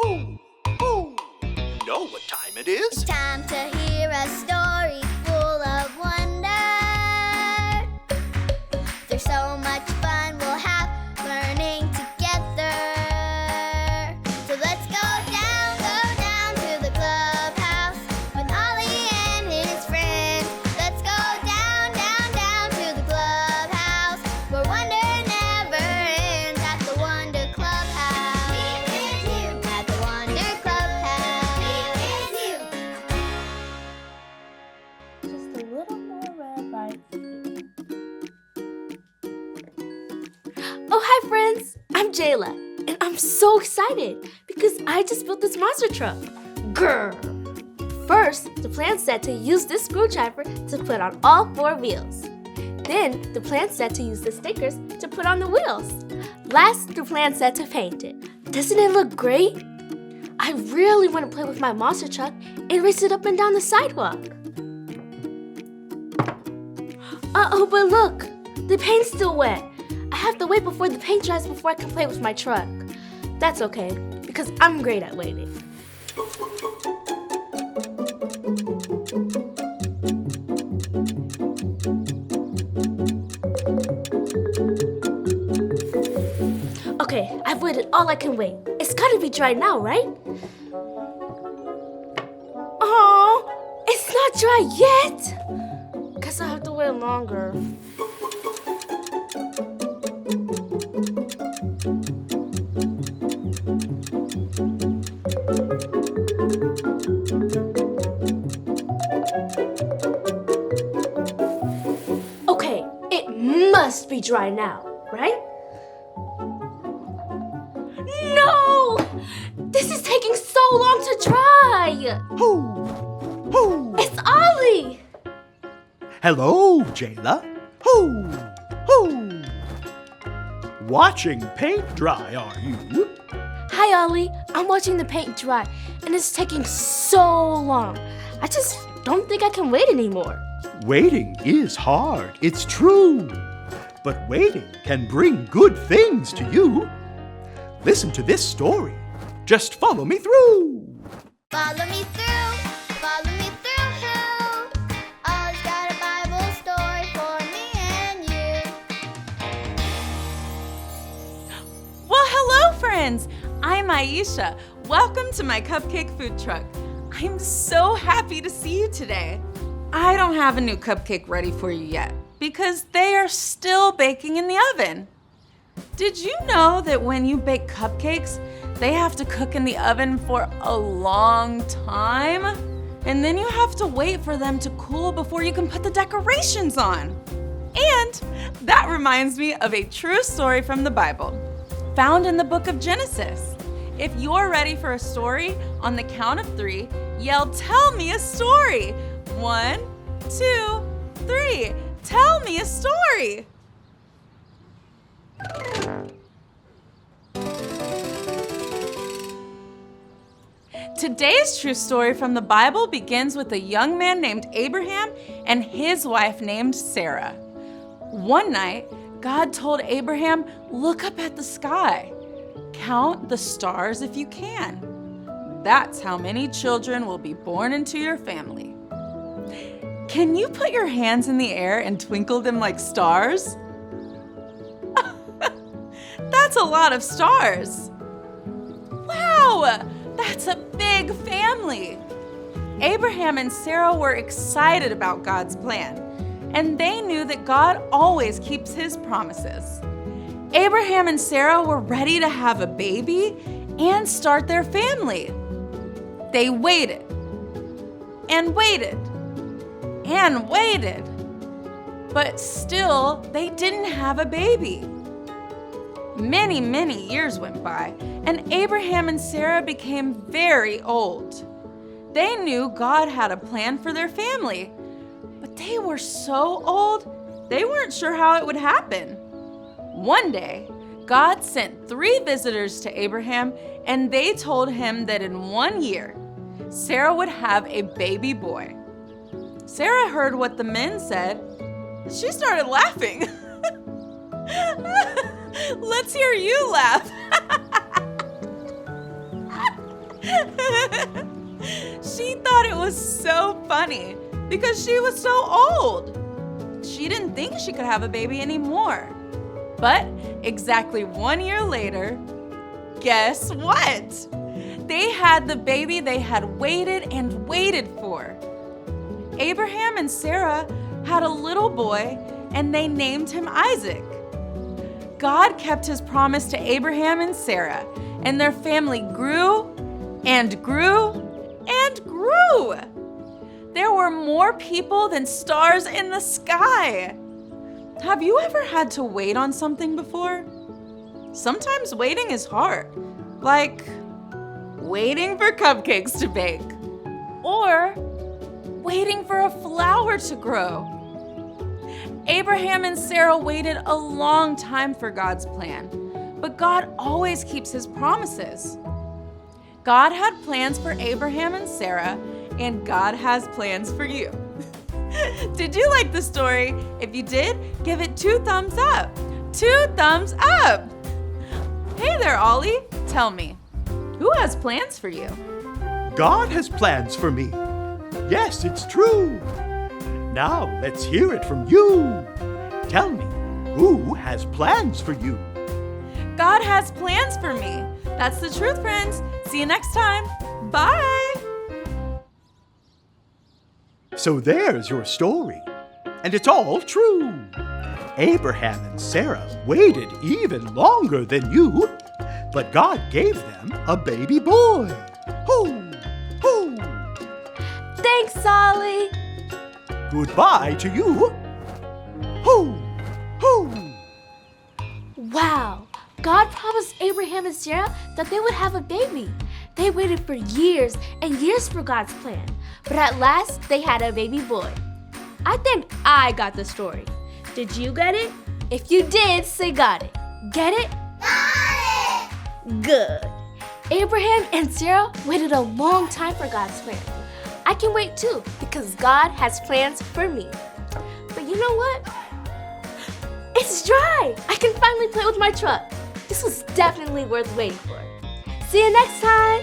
Hoo! Hoo! You know what time it is? It's time to hear a story full of wonder. There's so much fun we'll have learning together. So let's go down to the clubhouse with Ollie and his friends. Let's go down to the clubhouse where wonder never ends at the Wonder Clubhouse. Me and you at the Wonder Clubhouse. Me and you. Just a little more red right here. Oh, hi friends! I'm Jayla, and I'm so excited because I just built this monster truck. Grrr! First, the plan said to use this screwdriver to put on all 4 wheels. Then, the plan said to use the stickers to put on the wheels. Last, the plan said to paint it. Doesn't it look great? I really want to play with my monster truck and race it up and down the sidewalk. Uh-oh, but look! The paint's still wet. I have to wait before the paint dries before I can play with my truck. That's okay, because I'm great at waiting. Okay, I've waited all I can wait. It's gotta be dry now, right? Oh, it's not dry yet! Guess I have to wait longer. Okay, it must be dry now, right? No! This is taking so long to dry! Hoo! Hoo! It's Ollie! Hello, Jayla. Hoo! Hoo! Watching paint dry, are you? Hi, Ollie. I'm watching the paint dry, and it's taking so long. I just don't think I can wait anymore. Waiting is hard, it's true. But waiting can bring good things to you. Listen to this story. Just follow me through. Follow me through, follow me through. Ollie's got a Bible story for me and you. Well, hello, friends. I'm Aisha. Welcome to my cupcake food truck. I'm so happy to see you today. I don't have a new cupcake ready for you yet because they are still baking in the oven. Did you know that when you bake cupcakes, they have to cook in the oven for a long time? And then you have to wait for them to cool before you can put the decorations on. And that reminds me of a true story from the Bible, found in the book of Genesis. If you're ready for a story, on the count of 3, yell, "Tell me a story." 1, 2, 3. Tell me a story. Today's true story from the Bible begins with a young man named Abraham and his wife named Sarah. One night, God told Abraham, "Look up at the sky. Count the stars if you can. That's how many children will be born into your family." Can you put your hands in the air and twinkle them like stars? That's a lot of stars. Wow, that's a big family. Abraham and Sarah were excited about God's plan, and they knew that God always keeps his promises. Abraham and Sarah were ready to have a baby and start their family. They waited and waited and waited, but still they didn't have a baby. Many, many years went by, and Abraham and Sarah became very old. They knew God had a plan for their family, but they were so old, they weren't sure how it would happen. One day, God sent 3 visitors to Abraham, and they told him that in 1 year, Sarah would have a baby boy. Sarah heard what the men said. She started laughing. Let's hear you laugh. She thought it was so funny because she was so old. She didn't think she could have a baby anymore. But exactly 1 year later, guess what? They had the baby they had waited and waited for. Abraham and Sarah had a little boy, and they named him Isaac. God kept his promise to Abraham and Sarah, and their family grew and grew and grew. There were more people than stars in the sky. Have you ever had to wait on something before? Sometimes waiting is hard, like waiting for cupcakes to bake or waiting for a flower to grow. Abraham and Sarah waited a long time for God's plan, but God always keeps his promises. God had plans for Abraham and Sarah, and God has plans for you. Did you like the story? If you did, give it 2 thumbs up. 2 thumbs up! Hey there, Ollie. Tell me, who has plans for you? God has plans for me. Yes, it's true. Now let's hear it from you. Tell me, who has plans for you? God has plans for me. That's the truth, friends. See you next time. Bye! So there's your story. And it's all true. Abraham and Sarah waited even longer than you, but God gave them a baby boy. Ho! Ho! Thanks, Ollie. Goodbye to you. Ho! Ho! Wow, God promised Abraham and Sarah that they would have a baby. They waited for years and years for God's plan, but at last they had a baby boy. I think I got the story. Did you get it? If you did, say got it. Get it? Got it! Good. Abraham and Sarah waited a long time for God's plan. I can wait too because God has plans for me. But you know what? It's dry! I can finally play with my truck. This was definitely worth waiting for. See you next time!